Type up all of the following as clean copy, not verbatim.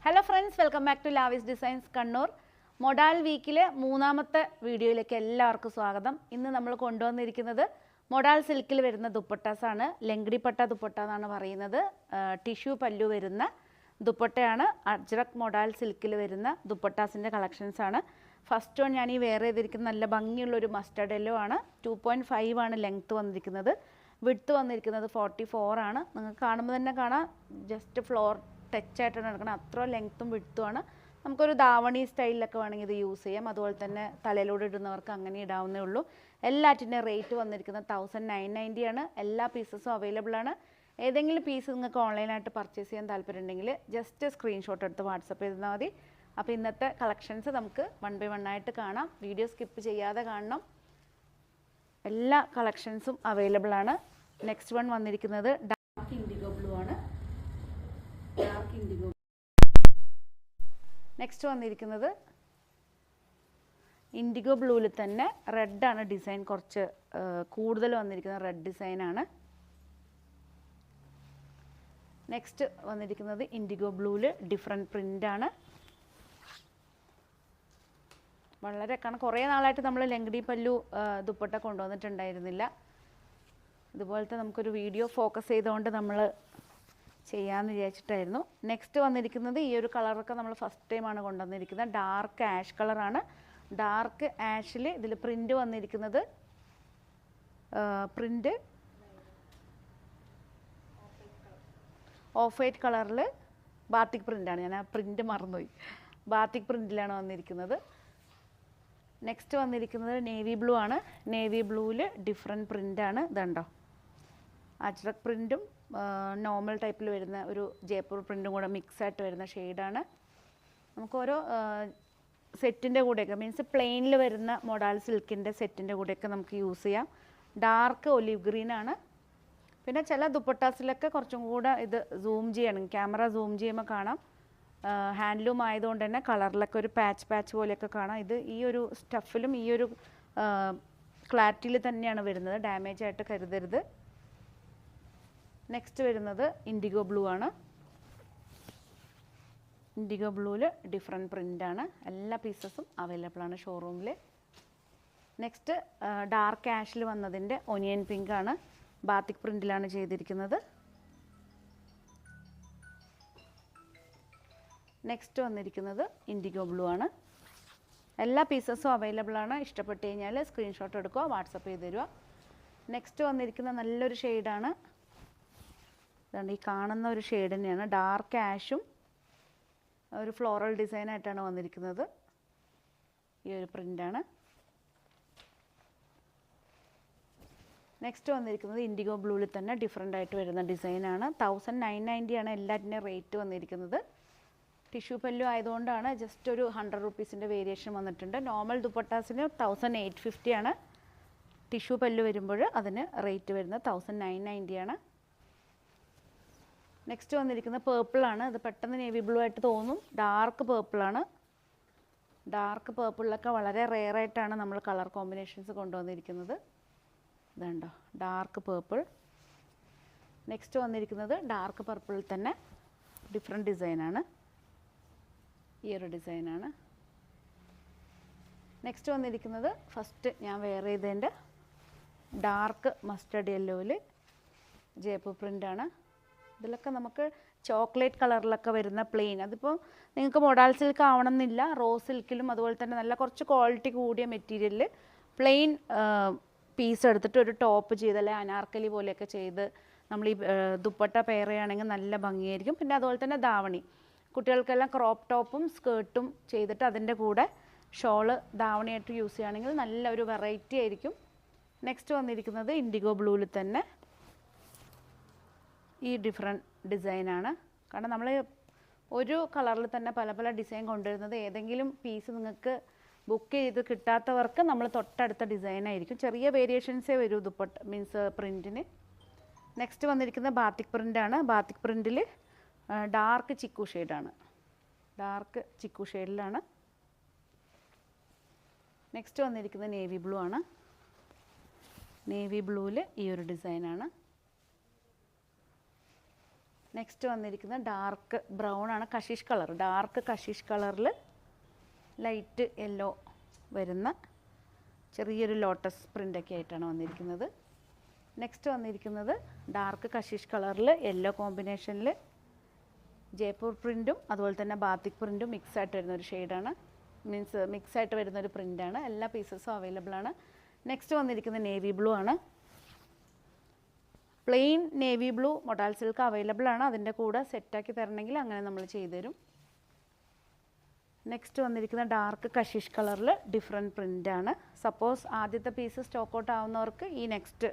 Hello friends, welcome back to Lavis designs Kannur. Modal വീക്കിലെ മൂന്നാമത്തെ വീഡിയോയിലേക്ക് എല്ലാവർക്കും സ്വാഗതം. ഇന്ന് നമ്മൾ കൊണ്ടുവന്നിരിക്കുന്നത് മൊഡാൽ സിൽക്കിൽ വരുന്ന ദുപ്പട്ടാസാണ്. ലംഗടിപ്പട്ട ദുപ്പട്ട എന്നാണ് പറയുന്നത്. ടിഷ്യൂ പല്ലു വരുന്ന ദുപ്പട്ടയാണ്. അജ്രക് മൊഡാൽ സിൽക്കിൽ വരുന്ന ദുപ്പട്ടാസിൻ്റെ കളക്ഷൻസാണ്. ഫസ്റ്റ് വൺ ഞാൻ ഈ വെയർ ചെയ്തിരിക്കുന്ന നല്ല ഭംഗിയുള്ളൊരു മസ്റ്റർഡ് യെല്ലോ ആണ്. 2.5 ആണ് ലെങ്ത്ത് വന്നിരിക്കുന്നത്. വിഡ്ത്ത് വന്നിരിക്കുന്നത് 44 ആണ്. നിങ്ങൾക്ക് കാണുമ്പോൾ തന്നെ കാണാം, ജസ്റ്റ് ഫ്ലോർ ടച്ച് ആയിട്ടാണ് എടുക്കണം. അത്ര ലെങ്ത്തും വിഡ്ത്തുമാണ്. നമുക്കൊരു ദാവണി സ്റ്റൈലിലൊക്കെ വേണമെങ്കിൽ ഇത് യൂസ് ചെയ്യാം. അതുപോലെ തന്നെ തലയിലൂടെ ഇടുന്നവർക്ക് അങ്ങനെ ഇടാവുന്നേ ഉള്ളൂ. എല്ലാറ്റിൻ്റെ റേറ്റ് വന്നിരിക്കുന്നത് 1990 ആണ്. എല്ലാ പീസസും അവൈലബിൾ ആണ്. ഏതെങ്കിലും പീസ് നിങ്ങൾക്ക് ഓൺലൈനായിട്ട് പർച്ചേസ് ചെയ്യാൻ താല്പര്യമുണ്ടെങ്കിൽ ജസ്റ്റ് സ്ക്രീൻഷോട്ട് എടുത്ത് വാട്സപ്പ് ചെയ്താൽ മതി. അപ്പോൾ ഇന്നത്തെ കളക്ഷൻസ് നമുക്ക് 1 by 1 ആയിട്ട് കാണാം. വീഡിയോ സ്കിപ്പ് ചെയ്യാതെ കാണണം. എല്ലാ കളക്ഷൻസും അവൈലബിൾ ആണ്. നെക്സ്റ്റ് വൺ വന്നിരിക്കുന്നത് ഡാർക്ക് ഇൻഡിഗോ ബ്ലൂ ആണ്. Dark IndiGo. നെക്സ്റ്റ് വന്നിരിക്കുന്നത് ഇൻഡിഗോ ബ്ലൂവിൽ തന്നെ റെഡാണ് ഡിസൈൻ. കുറച്ച് കൂടുതൽ വന്നിരിക്കുന്നത് റെഡ് ഡിസൈനാണ്. നെക്സ്റ്റ് വന്നിരിക്കുന്നത് ഇൻഡിഗോ ബ്ലൂവിൽ ഡിഫറെൻറ്റ് പ്രിൻ്റാണ്. വളരെ കാരണം കുറേ നാളായിട്ട് നമ്മൾ ലംഗടി പല്ലു ദുപ്പട്ട കൊണ്ടുവന്നിട്ടുണ്ടായിരുന്നില്ല. ഇതുപോലത്തെ നമുക്കൊരു വീഡിയോ ഫോക്കസ് ചെയ്തുകൊണ്ട് നമ്മൾ ചെയ്യാമെന്ന് വിചാരിച്ചിട്ടായിരുന്നു. നെക്സ്റ്റ് വന്നിരിക്കുന്നത് ഈ ഒരു കളറൊക്കെ നമ്മൾ ഫസ്റ്റ് ടൈമാണ് കൊണ്ടുവന്നിരിക്കുന്നത്. ഡാർക്ക് ആഷ് കളറാണ്. ഡാർക്ക് ആഷിൽ ഇതിൽ പ്രിൻ്റ് വന്നിരിക്കുന്നത് പ്രിൻ്റ് ഓഫ് വൈറ്റ് കളറിൽ ബാത്തിക് പ്രിൻ്റാണ്. ഞാൻ ആ പ്രിൻ്റ് മറന്നുപോയി. ബാത്തിക് പ്രിൻ്റിലാണ് വന്നിരിക്കുന്നത്. നെക്സ്റ്റ് വന്നിരിക്കുന്നത് നേവി ബ്ലൂ ആണ്. നേവി ബ്ലൂവിൽ ഡിഫറെൻറ്റ് പ്രിൻ്റാണ്. ഇതുണ്ടോ, അജ്രക് പ്രിൻറ്റും നോർമൽ ടൈപ്പിൽ വരുന്ന ഒരു ജയ്പൂർ പ്രിൻറ്റും കൂടെ മിക്സായിട്ട് വരുന്ന ഷെയ്ഡാണ്. നമുക്ക് ഓരോ സെറ്റിൻ്റെ കൂടെയൊക്കെ മീൻസ് പ്ലെയിനിൽ വരുന്ന മൊഡാൽ സിൽക്കിൻ്റെ സെറ്റിൻ്റെ കൂടെയൊക്കെ നമുക്ക് യൂസ് ചെയ്യാം. ഡാർക്ക് ഒലിവ് ഗ്രീനാണ്. പിന്നെ ചില ദുപ്പട്ടാസിലൊക്കെ കുറച്ചും കൂടെ ഇത് സൂം ചെയ്യണം, ക്യാമറ സൂം ചെയ്യുമ്പോൾ കാണാം. ഹാൻഡ്ലൂം ആയതുകൊണ്ട് തന്നെ കളറിലൊക്കെ ഒരു പാച്ച് പോലെയൊക്കെ കാണാം. ഇത് ഈ ഒരു സ്റ്റഫിലും ഈ ഒരു ക്ലാരിറ്റിയിൽ തന്നെയാണ് വരുന്നത്. ഡാമേജ് ആയിട്ട് കരുതരുത്. നെക്സ്റ്റ് വരുന്നത് ഇൻഡിഗോ ബ്ലൂ ആണ്. ഇൻഡിഗോ ബ്ലൂവിൽ ഡിഫറെൻറ്റ് പ്രിൻ്റാണ്. എല്ലാ പീസസും അവൈലബിൾ ആണ് ഷോറൂമിൽ. നെക്സ്റ്റ് ഡാർക്ക് ആഷിൽ വന്നതിൻ്റെ ഒനിയൻ പിങ്ക് ആണ്. ബാത്തിക് പ്രിൻറ്റിലാണ് ചെയ്തിരിക്കുന്നത്. നെക്സ്റ്റ് വന്നിരിക്കുന്നത് ഇൻഡിഗോ ബ്ലൂ ആണ്. എല്ലാ പീസസും അവൈലബിൾ ആണ്. ഇഷ്ടപ്പെട്ട് കഴിഞ്ഞാൽ സ്ക്രീൻഷോട്ട് എടുക്കുക, വാട്സപ്പ് ചെയ്ത് തരിക. നെക്സ്റ്റ് വന്നിരിക്കുന്ന നല്ലൊരു ഷെയ്ഡാണ്. ഇതാണ് ഈ കാണുന്ന ഒരു ഷെയ്ഡ് തന്നെയാണ്. ഡാർക്ക് ആഷും ഒരു ഫ്ലോറൽ ഡിസൈനായിട്ടാണ് വന്നിരിക്കുന്നത്. ഈ ഒരു പ്രിൻ്റാണ്. നെക്സ്റ്റ് വന്നിരിക്കുന്നത് ഇൻഡിഗോ ബ്ലൂവിൽ തന്നെ ഡിഫറെൻ്റ് ആയിട്ട് വരുന്ന ഡിസൈനാണ്. 1990 ആണ് എല്ലാറ്റിൻ്റെയും റേറ്റ് വന്നിരിക്കുന്നത്. ടിഷ്യൂ പല്ലു ആയതുകൊണ്ടാണ് ജസ്റ്റ് ഒരു 100 റുപ്പീസിൻ്റെ വേരിയേഷൻ വന്നിട്ടുണ്ട്. നോർമൽ ദുപ്പട്ടാസിന് 1850 ആണ്. ടിഷ്യൂ പല്ലു വരുമ്പോൾ അതിന് റേറ്റ് വരുന്നത് 1990 ആണ്. നെക്സ്റ്റ് വന്നിരിക്കുന്നത് പേർപ്പിളാണ്. ഇത് പെട്ടെന്ന് നേവി ബ്ലൂ ആയിട്ട് തോന്നും. ഡാർക്ക് പേർപ്പിളാണ്. ഡാർക്ക് പേർപ്പിളിലൊക്കെ വളരെ റെയറായിട്ടാണ് നമ്മൾ കളർ കോമ്പിനേഷൻസ് കൊണ്ടുവന്നിരിക്കുന്നത്. ഇതുണ്ടോ, ഡാർക്ക് പേർപ്പിൾ. നെക്സ്റ്റ് വന്നിരിക്കുന്നത് ഡാർക്ക് പർപ്പിളിൽ തന്നെ ഡിഫറെൻറ്റ് ഡിസൈനാണ്. ഈ ഒരു ഡിസൈനാണ്. നെക്സ്റ്റ് വന്നിരിക്കുന്നത് ഫസ്റ്റ് ഞാൻ വെയർ ചെയ്തതിൻ്റെ ഡാർക്ക് മസ്റ്റർഡ് യെല്ലോയിൽ ജയ്പൂർ പ്രിൻ്റാണ്. ഇതിലൊക്കെ നമുക്ക് ചോക്ലേറ്റ് കളറിലൊക്കെ വരുന്ന പ്ലെയിൻ, അതിപ്പോൾ നിങ്ങൾക്ക് മൊഡാൽ സിൽക്ക് ആവണമെന്നില്ല. റോസ് സിൽക്കിലും അതുപോലെ തന്നെ നല്ല കുറച്ച് ക്വാളിറ്റി കൂടിയ മെറ്റീരിയലിൽ പ്ലെയിൻ പീസ് എടുത്തിട്ട് ഒരു ടോപ്പ് ചെയ്ത് അല്ലെങ്കിൽ അനാർക്കലി പോലെയൊക്കെ ചെയ്ത് നമ്മൾ ഈ ദുപ്പട്ട പെയർ ചെയ്യുകയാണെങ്കിൽ നല്ല ഭംഗിയായിരിക്കും. പിന്നെ അതുപോലെ തന്നെ ദാവണി, കുട്ടികൾക്കെല്ലാം ക്രോപ്പ് ടോപ്പും സ്കേർട്ടും ചെയ്തിട്ട് അതിൻ്റെ കൂടെ ഷോള് ദാവണിയായിട്ട് യൂസ് ചെയ്യുകയാണെങ്കിൽ നല്ല ഒരു വെറൈറ്റി ആയിരിക്കും. നെക്സ്റ്റ് വന്നിരിക്കുന്നത് ഇൻഡിഗോ ബ്ലൂവിൽ തന്നെ ഈ ഡിഫറെൻറ്റ് ഡിസൈനാണ്. കാരണം നമ്മൾ ഒരു കളറിൽ തന്നെ പല പല ഡിസൈൻ കൊണ്ടുവരുന്നത്, ഏതെങ്കിലും പീസ് നിങ്ങൾക്ക് ബുക്ക് ചെയ്ത് കിട്ടാത്തവർക്ക് നമ്മൾ തൊട്ടടുത്ത ഡിസൈനായിരിക്കും. ചെറിയ വേരിയേഷൻസേ വരൂ ദുപ്പട്ട മീൻസ് പ്രിൻറ്റിന്. നെക്സ്റ്റ് വന്നിരിക്കുന്നത് ബാത്തിക് പ്രിൻ്റാണ്. ബാത്തിക് പ്രിൻറ്റിൽ ഡാർക്ക് ചിക്കു ഷെയ്ഡാണ്. ഡാർക്ക് ചിക്കു ഷെയ്ഡിലാണ്. നെക്സ്റ്റ് വന്നിരിക്കുന്നത് നേവി ബ്ലൂ ആണ്. നേവി ബ്ലൂവിൽ ഈ ഒരു ഡിസൈനാണ്. നെക്സ്റ്റ് വന്നിരിക്കുന്ന ഡാർക്ക് ബ്രൗൺ ആണ്, കഷിഷ് കളർ, ഡാർക്ക് കഷിഷ് കളറിൽ ലൈറ്റ് യെല്ലോ വരുന്ന ചെറിയൊരു ലോട്ടസ് പ്രിൻ്റൊക്കെ ആയിട്ടാണ് വന്നിരിക്കുന്നത്. നെക്സ്റ്റ് വന്നിരിക്കുന്നത് ഡാർക്ക് കഷിഷ് കളറിൽ യെല്ലോ കോമ്പിനേഷനിൽ ജയ്പൂർ പ്രിൻറ്റും അതുപോലെ തന്നെ ബാത്തിക് പ്രിൻറ്റും മിക്സായിട്ട് വരുന്നൊരു ഷെയ്ഡാണ്, മീൻസ് മിക്സായിട്ട് വരുന്നൊരു പ്രിൻ്റാണ്. എല്ലാ പീസസും അവൈലബിൾ ആണ്. നെക്സ്റ്റ് വന്നിരിക്കുന്നത് നേവി ബ്ലൂ ആണ്, plain navy blue modal silk available ആണ്. അതിൻ്റെ കൂടെ സെറ്റാക്കി തരണമെങ്കിൽ അങ്ങനെ നമ്മൾ ചെയ്തു തരും. നെക്സ്റ്റ് വന്നിരിക്കുന്ന ഡാർക്ക് കഷിഷ് കളറിൽ ഡിഫറെൻറ്റ് പ്രിൻ്റാണ്. സപ്പോസ് ആദ്യത്തെ പീസ് സ്റ്റോക്ക് ഔട്ട് ആവുന്നവർക്ക് ഈ നെക്സ്റ്റ്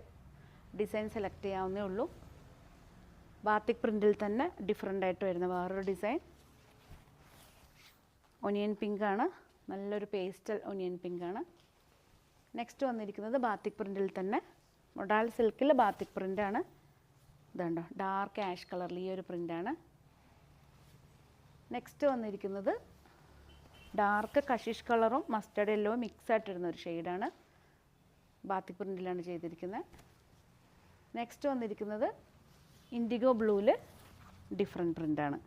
ഡിസൈൻ സെലക്ട് ചെയ്യാവുന്നേ ഉള്ളൂ. ബാത്തിക് പ്രിൻറ്റിൽ തന്നെ ഡിഫറെൻ്റ് ആയിട്ട് വരുന്ന വേറൊരു ഡിസൈൻ ഒനിയൻ പിങ്ക് ആണ്, നല്ലൊരു പേസ്റ്റൽ ഒനിയൻ പിങ്ക് ആണ്. നെക്സ്റ്റ് വന്നിരിക്കുന്നത് ബാത്തിക് പ്രിൻറ്റിൽ തന്നെ മൊഡാൽ സിൽക്കിൽ ബാത്തിക് പ്രിൻ്റാണ്. ഇതുണ്ടോ ഡാർക്ക് ആഷ് കളറിൽ ഈ ഒരു പ്രിൻ്റാണ്. നെക്സ്റ്റ് വന്നിരിക്കുന്നത് ഡാർക്ക് കഷിഷ് കളറും മസ്റ്റർഡ് യെല്ലോവും മിക്സായിട്ട് വരുന്ന ഒരു ഷെയ്ഡാണ്, ബാത്തിക് പ്രിൻറ്റിലാണ് ചെയ്തിരിക്കുന്നത്. നെക്സ്റ്റ് വന്നിരിക്കുന്നത് ഇൻഡിഗോ ബ്ലൂവിൽ ഡിഫറെൻറ്റ് പ്രിൻ്റാണ്.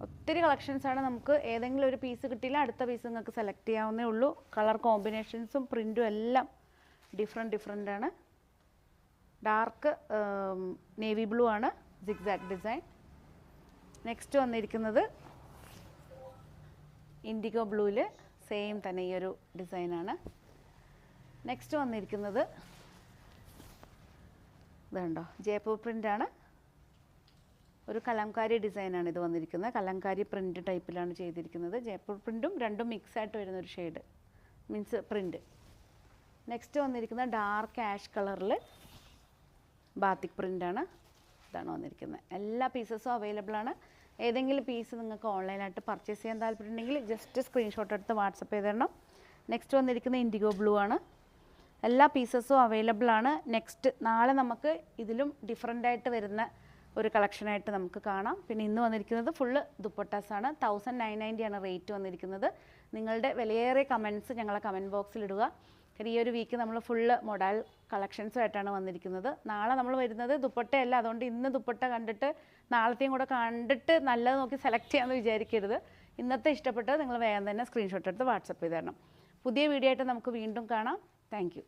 ഒത്തിരി കളക്ഷൻസാണ്, നമുക്ക് ഏതെങ്കിലും ഒരു പീസ് കിട്ടിയില്ല അടുത്ത പീസ് നിങ്ങൾക്ക് സെലക്ട് ചെയ്യാവുന്നേ ഉള്ളൂ. കളർ കോമ്പിനേഷൻസും പ്രിൻറ്റും എല്ലാം ഡിഫറെൻ്റ് ആണ്. ഡാർക്ക് നേവി ബ്ലൂ ആണ് സിഗ്സാഗ് ഡിസൈൻ. നെക്സ്റ്റ് വന്നിരിക്കുന്നത് ഇൻഡിഗോ ബ്ലൂവിൽ സെയിം തന്നെ ഈ ഒരു ഡിസൈനാണ്. നെക്സ്റ്റ് വന്നിരിക്കുന്നത് ഇതുണ്ടോ ജയ്പൂർ പ്രിൻ്റാണ്, ഒരു കലംകാരി ഡിസൈനാണ് ഇത് വന്നിരിക്കുന്നത്, കലംകാരി പ്രിൻ്റ് ടൈപ്പിലാണ് ചെയ്തിരിക്കുന്നത്. ജയ്പൂർ പ്രിൻറ്റും രണ്ടും മിക്സായിട്ട് വരുന്നൊരു ഷെയ്ഡ് മീൻസ് പ്രിൻ്റ്. നെക്സ്റ്റ് വന്നിരിക്കുന്നത് ഡാർക്ക് ആഷ് കളറിൽ ബാത്തിക് പ്രിൻ്റാണ്, ഇതാണ് വന്നിരിക്കുന്നത്. എല്ലാ പീസസും അവൈലബിൾ ആണ്. ഏതെങ്കിലും പീസ് നിങ്ങൾക്ക് ഓൺലൈനായിട്ട് പർച്ചേസ് ചെയ്യാൻ താല്പര്യമുണ്ടെങ്കിൽ ജസ്റ്റ് സ്ക്രീൻഷോട്ട് എടുത്ത് വാട്സപ്പ് ചെയ്ത് തരണം. നെക്സ്റ്റ് വന്നിരിക്കുന്നത് ഇൻഡിഗോ ബ്ലൂ ആണ്, എല്ലാ പീസസും അവൈലബിൾ ആണ്. നെക്സ്റ്റ് നാളെ നമുക്ക് ഇതിലും ഡിഫറെൻ്റ് ആയിട്ട് വരുന്ന ഒരു കളക്ഷനായിട്ട് നമുക്ക് കാണാം. പിന്നെ ഇന്ന് വന്നിരിക്കുന്നത് ഫുള്ള് ദുപ്പട്ടാസാണ്. 1990 ആണ് റേറ്റ് വന്നിരിക്കുന്നത്. നിങ്ങളുടെ വിലയേറിയ കമൻറ്റ്സ് ഞങ്ങളെ കമൻറ്റ് ബോക്സിൽ ഇടുക. ഈ ഒരു വീക്ക് നമ്മൾ ഫുള്ള് മൊഡാൽ കളക്ഷൻസുമായിട്ടാണ് വന്നിരിക്കുന്നത്. നാളെ നമ്മൾ വരുന്നത് ദുപ്പട്ടയല്ല, അതുകൊണ്ട് ഇന്ന് ദുപ്പട്ട കണ്ടിട്ട് നാളത്തെയും കൂടെ കണ്ടിട്ട് നല്ലത് നോക്കി സെലക്ട് ചെയ്യാമെന്ന് വിചാരിക്കരുത്. ഇന്നത്തെ ഇഷ്ടപ്പെട്ടത് നിങ്ങൾ വേഗം തന്നെ സ്ക്രീൻഷോട്ട് എടുത്ത് വാട്സപ്പ് ചെയ്ത് തരണം. പുതിയ വീഡിയോ ആയിട്ട് നമുക്ക് വീണ്ടും കാണാം. Thank you.